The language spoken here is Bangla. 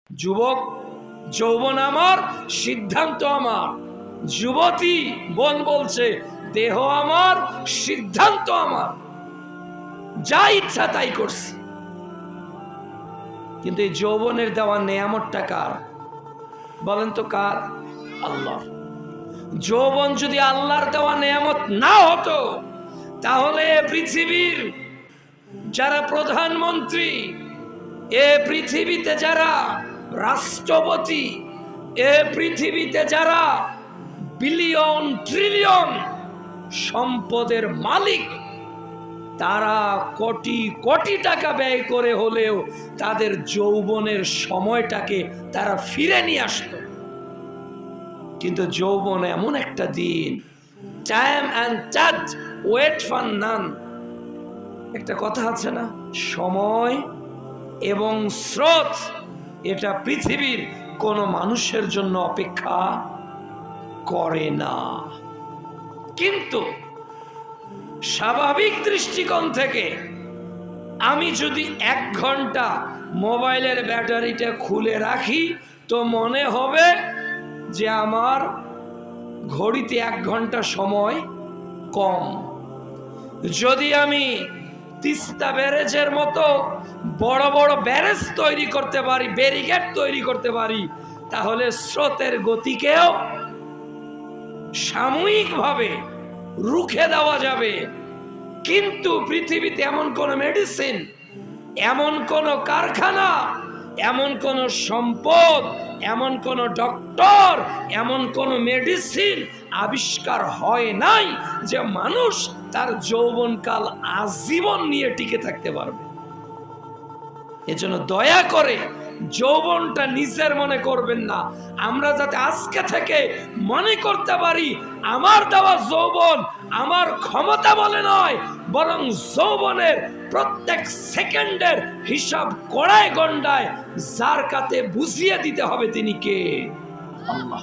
যুবক যৌবন আমার, সিদ্ধান্ত আমার। যুবতী বোন বলছে দেহ আমার, সিদ্ধান্ত আমার, যা ইচ্ছা তাই করছি। কিন্তু এই যৌবনের দেওয়া নেয়ামতটা কার বলেন তো? কার? আল্লাহ। যৌবন যদি আল্লাহর দেওয়া নেয়ামত না হতো, তাহলে পৃথিবীর যারা প্রধানমন্ত্রী, এ পৃথিবীতে যারা রাষ্ট্রপতি, এ পৃথিবীতে যারা বিলিয়ন ট্রিলিয়ন সম্পদের মালিক, তারা কোটি কোটি টাকা ব্যয় করে হলেও তাদের যৌবনের সময়টাকে তারা ফিরে নিয়ে আসতো। কিন্তু যৌবন এমন একটা দিন, টাইম অ্যান্ড চার্জ ওয়েট ফর নান। একটা কথা আছে না, সময় এবং স্রোত এটা পৃথিবীর কোন মানুষের জন্য অপেক্ষা করে না। কিন্তু স্বাভাবিক দৃষ্টিকোণ থেকে আমি যদি 1 ঘন্টা মোবাইলের ব্যাটারিটা খুলে রাখি, তো মনে হবে যে আমার ঘড়িতে 1 ঘন্টা সময় কম। যদি আমি তিস্তা ব্যারেজের মতো বড় বড় ব্যারেজ তৈরি করতে পারি, ব্যারিকেড তৈরি করতে পারি, তাহলে স্রোতের গতিকেও সাময়িকভাবে রুখে দেওয়া যাবে। কিন্তু পৃথিবীতে এমন কোন মেডিসিন, এমন কোন কারখানা, এমন কোন সম্পদ, এমন কোন ডক্টর, এমন কোন মেডিসিন আবিষ্কার হয় নাই যে মানুষ তার যৌবনকাল আজীবন নিয়ে টিকে থাকতে পারবে। এজন্য দয়া করে যৌবনটা নিজের মনে করবেন না। আমরা যাতে আজকে থেকে মনে করতে পারি আমার দেওয়া যৌবন আমার ক্ষমতা বলে নয়, বরং যৌবনের প্রত্যেক সেকেন্ডের হিসাব কড়ায় গন্ডায় যার কাছে বুঝিয়ে দিতে হবে তিনি কে? আল্লাহ।